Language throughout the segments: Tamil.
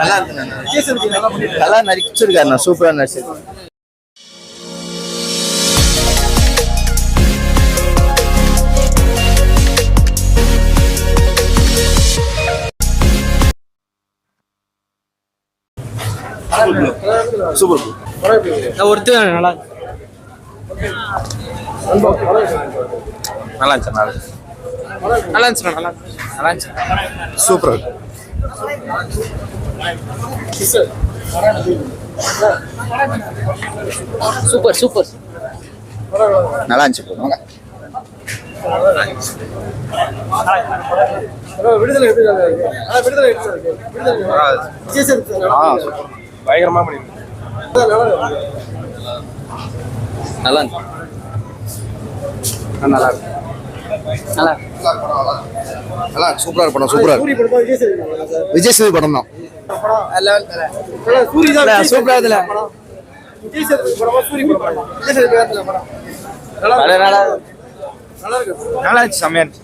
நல்லா இருக்கு. நல்லா நடிச்சிருக்காருண்ணா, சூப்பரா நடிச்சிருக்காரு. சூப்பர். ஒருத்தர் நல்லா நல்லா இருந்துச்சு. நல்லா இருந்துச்சு. நல்லா இருந்துச்சு. சூப்பர். Super super. நல்லா இருந்துச்சு. விடுதலை பயங்கரமா நல்லா இருந்துச்சு. நல்லா நல்லா நல்லா சூப்பரா இருக்கு படம். சூப்பரா விஜய் சேது படம் தான். சூப்பரா இதுல நல்லா இருந்துச்சு. செம்மையா இருந்துச்சு.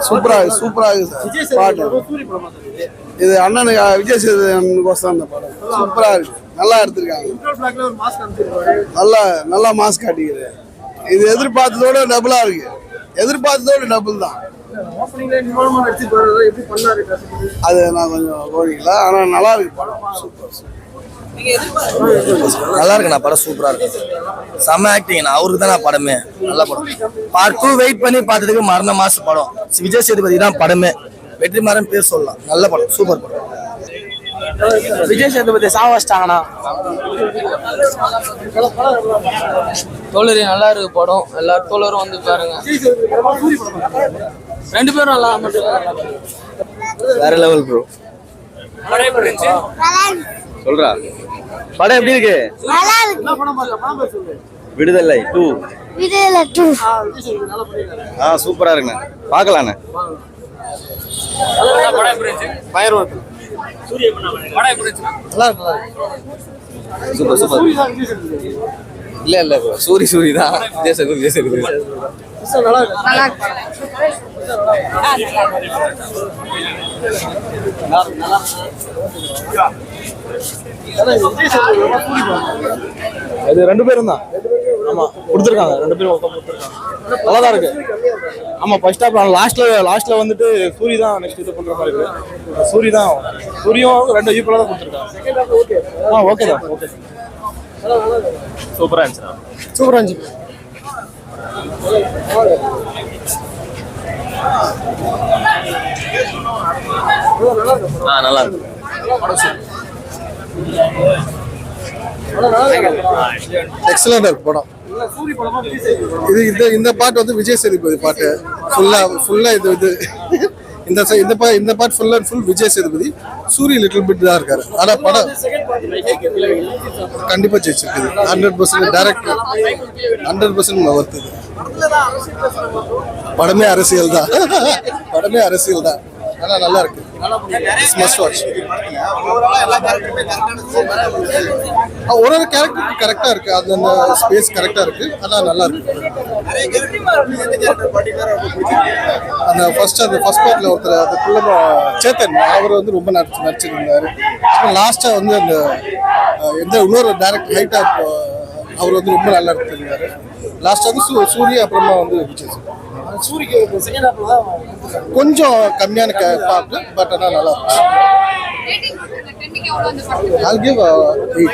சூப்பரா சூப்பரா இது அண்ணன் விஜய் சேதுகோசம் அந்த படம் சூப்பரா இருக்கு. நல்லா எடுத்திருக்காங்க. நல்லா மாஸ்க் காட்டிக்குது. இது எதிர்பார்த்ததோட டபுளா இருக்கு. எதிர்பார்த்ததோட டபுள் தான். அது நான் கொஞ்சம் கோரிக்கல. ஆனா நல்லா இருக்கு படம். சூப்பர். நல்லா இருக்குண்ணா படம். சூப்பரா இருக்கு. செம்ம ஆக்டிங். அவருக்கு தான் படமே. நல்ல படம். பார்ட் 2 வெயிட் பண்ணி பார்த்ததுக்கு மறந்த மாசம் படம். விஜய் சேதுபதி தான் படமே. வெற்றிமாறன் பேர் சொல்லலாம். நல்ல படம். சூப்பர் படம். விஜய் சேதுபதி சாவச்சிட்டாங்கண்ணா. தோழரி நல்லா இருக்கு படம். எல்லாரும் தோழரும் வந்து பாருங்க. 2 பேரும் நல்லா வேற லெவல் ப்ரோ. சொல்றா படம் எப்படி இருக்கு? விடுதலை 2. சூப்பரா இருக்குண்ணா. பாக்கலாண்ணே. Super super. இல்ல சூரி தான். விஜய் சேதுபதி அது 2 பேரும் தான். ஆமா கொடுத்துருக்காங்க. 2 பேரும் நல்லா தான் இருக்கு. ஆமா ஃபர்ஸ்ட் ஹாஃப் லாஸ்ட்ல வந்துட்டு சூரி தான் நெக்ஸ்ட் இது பண்ற மாதிரி இருக்கு. சூரியும் 2 ஈக்குவலா தான் கொடுத்துருக்காங்க. ஓகே தான். ஓகே சூப்பரா இருந்துச்சு. சூப்பரா இருந்துச்சு. நல்லா இருக்கு. எக்ஸலண்டா இருக்கு படம். இது இந்த பாட்டு வந்து விஜய் சேதுபதி பாட்டு. ஃபுல்லா இது இந்த பாட்டு full and full Vijay Sethupathi. சூரிய லிட்டில் பிட் தான் இருக்காரு. ஆனா படம் கண்டிப்பா ஜெயிச்சிருக்குது. 100% டைரக்டர் 100% வருத்துது. படமே அரசியல் தான். ஆனா நல்லா இருக்கு. Must watch. ஒரு கேரக்டர் கரெக்டா இருக்கு. அது அந்த ஸ்பேஸ் கரெக்டா இருக்கு. ஆனா நல்லா இருக்கு. அந்த ஃபர்ஸ்ட் பார்ட்ல ஒருத்தர் அந்த பிள்ளை சேத்தன் அவர் வந்து ரொம்ப நடிச்சிருந்தாரு. அப்புறம் லாஸ்டா வந்து அந்த இன்னொரு டைரக்டர் ஹைட்டா அவர் வந்து ரொம்ப நல்லா எடுத்திருந்தாரு. லாஸ்ட் வந்து சூரிய அப்புறமா வந்து விஜய் சூரிக்கு செகண்ட் ஹாஃப்ல தான் கொஞ்சம் கம்மியான பார்ட். பட் ஆனால் நல்லா இருக்கு. I'll give 8.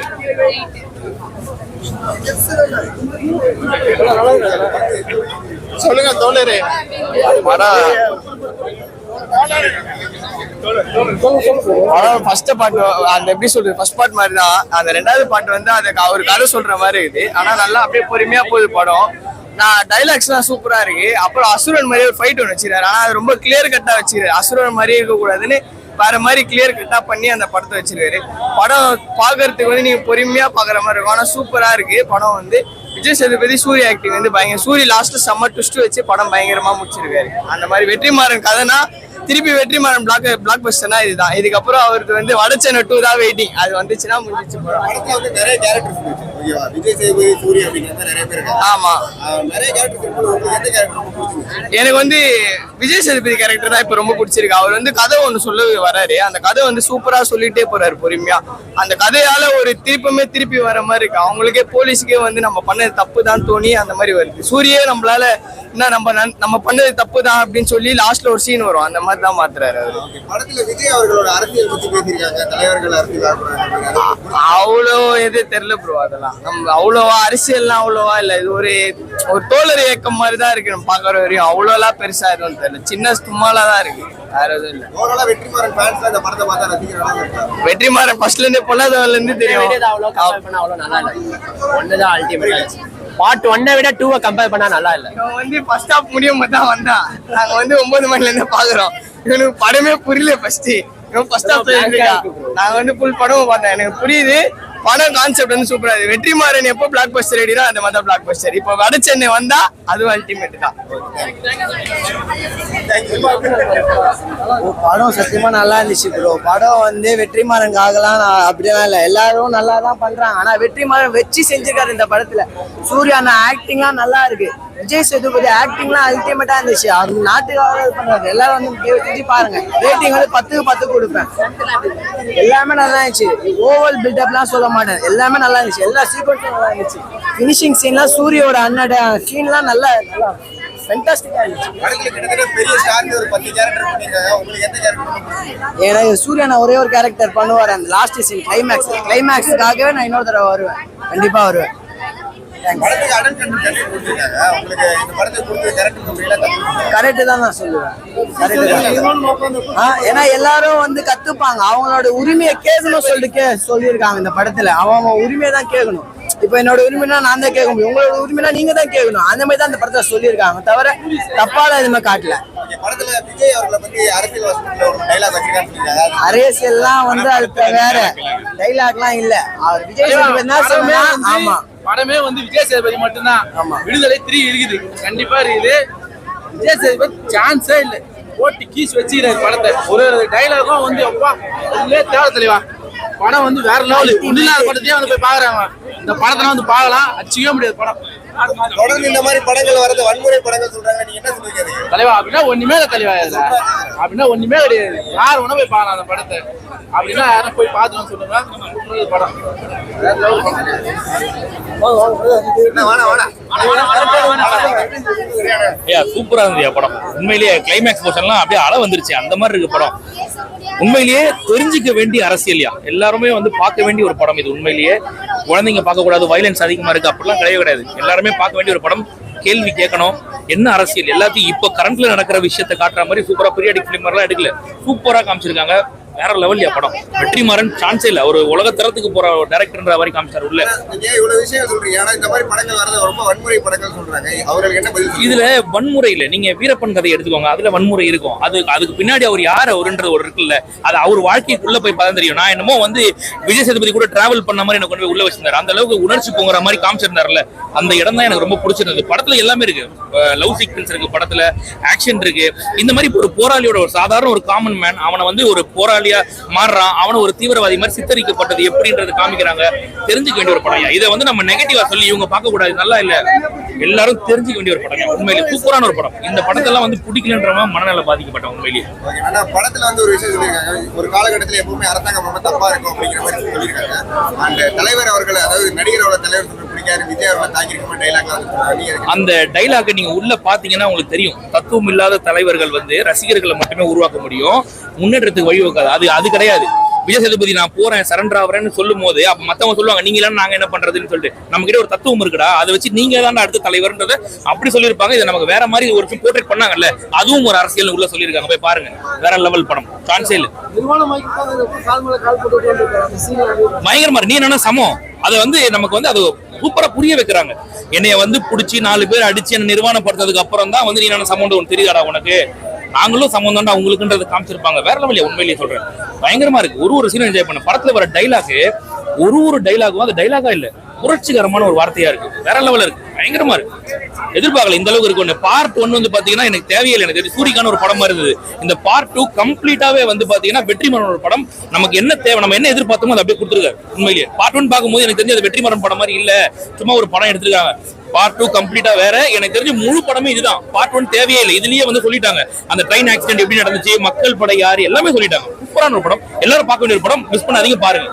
சொல்லுங்க தோழரே. ஃபர்ஸ்ட் பார்ட் அந்த எப்படி சொல்றது, ஃபர்ஸ்ட் பார்ட் மாதிரி தான். அந்த 2வது பார்ட் வந்து அதுக்கு அவர் கதை சொல்ற மாதிரி இருக்குது. ஆனா நல்லா அப்படியே பொறுமையா போகுது படம். நான் டைலாக்ஸ்லாம் சூப்பரா இருக்கு. அப்புறம் அசுரன் மாதிரி ஒரு ஃபைட் ஒன்று வச்சிருக்காரு. ஆனா அது ரொம்ப கிளியர் கட்டா வச்சிருக்காரு. அசுரன் மாதிரி இருக்கக்கூடாதுன்னு வேற மாதிரி கிளியர் கட்டா பண்ணி அந்த படத்தை வச்சிருக்காரு. படம் பாக்குறதுக்கு வந்து நீங்க பொறுமையா பாக்குற மாதிரி இருக்கும். ஆனா சூப்பரா இருக்கு படம் வந்து. விஜய் சேதுபதி சூரிய ஆக்டிங் வந்து பயங்கர. சூரிய லாஸ்ட்ல செம்ம ட்விஸ்ட் வச்சு படம் பயங்கரமா முடிச்சிருக்காரு. அந்த மாதிரி வெற்றிமாறன் கதைனா திருப்பி வெற்றிமாறன் பிளாக் பஸ்டர்னா இதுதான். இதுக்கப்புறம் அவருக்கு வந்து வடச்சென்னை 2 தான் வெயிட்டிங். அது வந்துச்சுன்னா முடிஞ்சிச்சு. நிறைய கேரக்டர் ஓகேவா? விஜய் சேதுபதி, சூர்யா அப்படிங்கிற மாதிரி நிறைய பேர் இருக்காங்க. ஆமா, நிறைய கேரக்டர் உங்களுக்கு எந்த கேரக்டர் ரொம்ப பிடிச்சிருக்கு? எனக்கு வந்து விஜய் சேதுபதி கேரக்டர் தான் இப்ப ரொம்ப பிடிச்சிருக்கு. அவர் வந்து கதை ஒண்ணு சொல்ல வராரு, அந்த கதை வந்து சூப்பரா சொல்லிட்டே போறாரு பொறுமையா. அந்த கதையால ஒரு திருப்பி வர மாதிரி இருக்கு. அவங்களுக்கே போலீஸுக்கே வந்து நம்ம பண்ணது தப்பு தான் தோணி அந்த மாதிரி வருது. சூரியே நம்மளால என்ன நம்ம பண்ணது தப்பு தான் அப்படின்னு சொல்லி லாஸ்ட்ல ஒரு சீன் வரும், அந்த மாதிரி தான் மாத்துறாரு அவரு. படத்துல விஜய் அவர்களோட அரசியல் பத்தி பேசியிருக்காங்க, தலைவர்கள் அரசியல். அவ்வளோ எது தெரியல ப்ரோ. அதெல்லாம் நம்ம அவ்வளோவா அரசியல்லாம் அவ்வளோவா இல்ல. இது ஒரு தோழர் இயக்கம் மாதிரி தான் இருக்கு நம்ம பாக்குற வரையும். அவ்வளோலாம் பெருசா எதுவும் தெரியல, சின்ன சும்மாலா தான் இருக்கு, வேற எதுவும் இல்ல. ஓவராலா வெற்றிமாறன் ஃபேன்ஸ் இந்த படத்தை பார்த்தா ரசிக்கிறாங்க. வெற்றிமாறன் ஃபர்ஸ்ட்ல இருந்தே பொல்லாதவர்ல இருந்து தெரியும். அவ்வளவு நல்லா இல்ல. ஒண்ணுதான் அல்டிமேட். பார்ட் 1 விட 2 கம்பேர் பண்ணா நல்லா இல்ல. இவன் வந்து ஃபர்ஸ்ட் ஹாஃப் முடியும் போது தான் வந்தான். நாங்க வந்து 9 மணில இருந்து பாக்குறோம். இவனுக்கு படமே புரியல ஃபர்ஸ்ட். இவன் ஃபர்ஸ்ட் ஹாஃப் நாங்க வந்து ஃபுல் படமும் பார்த்தேன். எனக்கு புரியுது படம் கான்செப்ட் வந்து சூப்பரா இருக்கு. வெற்றிமாறன் எப்போ பிளாக் பஸ்டர் ரெடினா அந்த மாதிரி பிளாக் பஸ்டர். இப்போ வட சென்னை வந்தா அதுவும் அல்டிமேட் தான். படம் சத்தியமா நல்லா இருந்துச்சு ப்ரோ. படம் வந்து வெற்றிமாறனுக்காகலாம் அப்படிலாம் இல்லை, எல்லாரும் நல்லா தான் பண்றாங்க. ஆனா வெற்றிமாறன் வச்சு செஞ்சிருக்காரு இந்த படத்துல. சூர்யா ஆக்டிங்லாம் நல்லா இருக்கு. விஜய் சேதுபதி ஆக்டிங்லாம் அல்டிமேட்டா இருந்துச்சு. அவர் நாட்டுக்காக இது பண்றாரு. எல்லாரும் வந்து செஞ்சு பாருங்க. ரேட்டிங் வந்து 10க்கு 10 கொடுப்பேன். எல்லாமே நல்லா இருந்துச்சு. ஓவல் பில்டப்லாம் சொல்ல மாட்டேன், எல்லாமே நல்லா இருந்துச்சு. எல்லா சீக்வன்ஸும் நல்லா இருந்துச்சு. ஃபினிஷிங் சீன்லாம் சூரியோட அண்ணட சீன்லாம் நல்லா ஃபேண்டாஸ்டிக்கா இருந்துச்சு. படத்துல கிட்டத்தட்ட பெரிய ஸ்டார் ஒரு 10 கேரக்டர் பண்ணிருக்காங்க. உங்களுக்கு எந்த கேரக்டர் ரொம்ப பிடிச்சிருக்கு? எனக்கு சூர்யா ஒரே ஒரு கேரக்டர் பண்ணுவார், அந்த லாஸ்ட் சீன் கிளைமேக்ஸுக்காகவே நான் இன்னொரு தடவை வருவேன், கண்டிப்பா வருவேன். படத்துக்கு அடன் கண்டென்ட் கொடுத்திருக்காங்க. உங்களுக்கு இந்த படத்துக்கு கொடுத்த கேரக்டர் சொல்றீங்களா? கரெக்ட் தான் நான் சொல்லுவேன், கரெக்ட் தான். ஏன்னா எல்லாரும் வந்து கத்துப்பாங்க, அவங்களோட உரிமையை கேட்கணும் சொல்லிட்டு சொல்லியிருக்காங்க இந்த படத்துல. அவங்க உரிமையை தான் கேட்கணும். இப்போ என்னோட உரிமைனா நான் தான் கேட்க முடியும், உங்களோட உரிமைனா நீங்க தான் கேட்கணும். அந்த மாதிரி தான் இந்த படத்தை சொல்லியிருக்காங்க, தவிர தப்பால எதுவுமே காட்டல. படத்துல விஜய் அவர்களை பத்தி அரசியல் வசனத்துல ஒரு டைலாக் வச்சிருக்காங்க. அரசியல்லாம் வந்து அது வேற டைலாக்லாம் இல்ல. அவர் விஜய் சேதுபதி தான் சொன்னா. ஆமா, படமே வந்து விஜய் சேதுபதி மட்டும்தான். ஆமா, விடுதலை 3 இருக்குது, கண்டிப்பா இருக்குது. விஜய் சேதுபதி சான்ஸே இல்லை, போட்டி கீஸ் வச்சுக்கிறாரு படத்தை. ஒரு டைலாகும் வந்து அப்பா தேவை தெளிவா. படம் வந்து வேற லெவல். இல்லாத படத்தையே வந்து போய் பாக்குறாங்க. இந்த படத்தை வந்து பார்க்கலாம், அச்சிக்கவே முடியாது படம். தொடர்ந்து இந்த மாதிரி படங்கள் வரது வன்முறை படங்கள் சொல்றாங்க, நீங்க என்ன சொல்றீங்க? தலைவா அப்படின்னா ஒண்ணுமே இல்லை தலைவா. அப்படின்னா ஒண்ணுமே கிடையாது. யார் வேணா போய் பார்க்கலாம் அந்த படத்தை. அப்படின்னா யாரும் போய் பார்த்துன்னு சொல்லுங்க. படம் வேற லெவல் படம். சூப்பரா இருந்துச்சு படம். உண்மையிலேயே கிளைமேக்ஸ் போர்ஷன்லாம் அப்படியே அழ வந்துருச்சு, அந்த மாதிரி இருக்கு படம். உண்மையிலேயே தெரிஞ்சுக்க வேண்டிய அரசியல்யா, எல்லாருமே வந்து பார்க்க வேண்டிய ஒரு படம் இது. உண்மையிலேயே குழந்தைங்க பார்க்க கூடாது, வயலன்ஸ் அதிகமா இருக்கு அப்படிலாம் கிடையாது. எல்லாருமே பார்க்க வேண்டிய ஒரு படம். கேள்வி கேட்கணும், என்ன அரசியல் எல்லாத்தையும் இப்போ கரண்ட்ல நடக்கிற விஷயத்தை காட்டுற மாதிரி சூப்பரா பீரியாடிக் ஃபிலிம் எல்லாம் எடுக்கல, சூப்பரா காமிச்சிருக்காங்க. வேற லெவல்யா படம். வெற்றிமாறன் சான்ஸே இல்ல, ஒரு உலகத்தரத்துக்கு போற டைரக்டர்ன்ற மாதிரி காமிச்சாரு உள்ள. இவ்வளவு விஷயம் சொல்றீங்க, ஆனா இந்த மாதிரி படங்கள் வரது ரொம்ப வன்முறை படங்கள் சொல்றாங்க. அவங்களுக்கு என்ன பதில்? இதுல வன்முறை இல்ல. நீங்க வீரப்பன் கதை எடுத்துக்கோங்க, அதுல வன்முறை இருக்கும். அதுக்கு பின்னாடி அவர் யார் அவருன்றது ஒரு இருக்குல்ல, அது அவர் வாழ்க்கைக்குள்ள போய் பார்த்தா தெரியும். நான் என்னமோ வந்து விஜய் சேதுபதி கூட டிராவல் பண்ண மாதிரி எனக்கு கொண்டு போய் உள்ள வச்சிருந்தாரு. அந்த அளவுக்கு உணர்ச்சி போங்கிற மாதிரி காமிச்சிருந்தாருல, அந்த இடம் தான் எனக்கு ரொம்ப பிடிச்சிருந்தது. படத்துல எல்லாமே இருக்கு. லவ் சீக்வன்ஸ் இருக்கு படத்துல, ஆக்ஷன் இருக்கு. இந்த மாதிரி ஒரு போராளியோட ஒரு சாதாரண ஒரு காமன் மேன் அவனை வந்து ஒரு போராளியா மாறுறான், அவன ஒரு தீவிரவாதி மாதிரி சித்தரிக்கப்பட்டது எப்படின்றது காமிக்கிறாங்க. தெரிஞ்சுக்க வேண்டிய ஒரு படம். இதை வந்து நம்ம நெகட்டிவா சொல்லி இவங்க பார்க்க கூடாது, நல்லா இல்ல, எல்லாரும் தெரிஞ்சுக்க வேண்டிய ஒரு படம். உண்மையிலேயே சூப்பரான ஒரு படம். இந்த படத்தெல்லாம் வந்து பிடிக்கலன்றவங்க மனநல பாதிக்கப்பட்டவன். உண்மையிலேயே படத்துல வந்து ஒரு விஷயம் சொல்லியிருக்காங்க, ஒரு காலகட்டத்தில் எப்பவுமே அரசாங்கம் ரொம்ப தப்பா இருக்கும் அப்படிங்கிற மாதிரி சொல்லியிருக்காங்க. அந்த தலைவர் அவர்கள், அதாவது நடிகரோட தலைவர் சொல்ற பிடிக்காது, விஜய் அவர்களை தாக்கிருக்கமா டைலாக். அந்த டைலாக் நீங்க உள்ள பாத்தீங்கன்னா உங்களுக்கு தெரியும். தத்துவம் இல்லாத தலைவர்கள் வந்து ரசிகர்களை மட்டுமே உருவாக்க முடியும், முன்னேற்றத்துக்கு வழிவகுக்காது. அது கிடையாது. விஜய் சேதுபதி நான் போறேன் சரண்டர் ஆகிறேன்னு சொல்லும் போது அப்ப மத்தவங்க சொல்லுவாங்க நீங்க எல்லாம் நாங்க என்ன பண்றதுன்னு சொல்லிட்டு. நம்ம கிட்ட ஒரு தத்துவம் இருக்குடா, அதை வச்சு நீங்க தான் அடுத்த தலைவர்ன்றதை அப்படி சொல்லியிருப்பாங்க. இதை நமக்கு வேற மாதிரி ஒரு போர்ட்ரேட் பண்ணாங்கல்ல, அதுவும் ஒரு அரசியல் உள்ள சொல்லியிருக்காங்க. போய் பாருங்க, வேற லெவல் படம். சான்ஸே இல்ல, பயங்கரமா. நீ என்ன சமம், அதை வந்து நமக்கு வந்து அது சூப்பரா புரிய வைக்கிறாங்க. என்னைய வந்து புடிச்சு 4 பேர் அடிச்சு என்ன நிர்வாணப்படுத்ததுக்கு அப்புறம் தான் வந்து நீ என்ன சமம் ஒன்று தெரியாதா உனக்கு, நாங்களும் சமம் தான்டா உங்களுக்குன்றது காமிச்சிருப்பாங்க. வேற லெவலியா, உண்மையிலேயே சொல்றேன், பயங்கரமா இருக்கு. ஒரு சீனும் என்ஜாய் பண்ண. படத்துல வர டைலாக், ஒரு டைலாகும் அது டைலாகா இல்ல, புரட்சிகரமான ஒரு வார்த்தையா இருக்கு. வேற லெவல் இருக்கு. பயங்கரமா இருக்கு. எதிர்பார்க்கல இந்த அளவுக்கு இருக்கும். பார்ட் 1 வந்து பாத்தீங்கன்னா எனக்கு தேவையில்லை. எனக்கு தெரிஞ்சு சூரிக்கான ஒரு படம் இருந்தது. இந்த பார்ட் 2 கம்ப்ளீட்டாவே வந்து பாத்தீங்கன்னா வெற்றிமாறன் ஒரு படம். நமக்கு என்ன தேவை, நம்ம என்ன எதிர்பார்த்தோமோ அதை அப்படியே கொடுத்துருக்காரு. உண்மையிலேயே பார்ட் 1 பார்க்கும்போது எனக்கு தெரிஞ்சு அது வெற்றிமாறன் படம் மாதிரி இல்ல, சும்மா ஒரு படம் எடுத்திருக்காங்க. பார்ட் 2 கம்ப்ளீட்டா வேற. எனக்கு தெரிஞ்சு முழு படமே இதுதான். பார்ட் 1 தேவையே இல்லை. இதுலயே வந்து சொல்லிட்டாங்க அந்த ட்ரெயின் ஆக்சிடென்ட் எப்படி நடந்துச்சு, மக்கள் படை யாரு, எல்லாமே சொல்லிட்டாங்க. சூப்பரான ஒரு படம், எல்லாரும் பார்க்க வேண்டிய ஒரு படம். மிஸ் பண்ணாதீங்க, பாருங்க.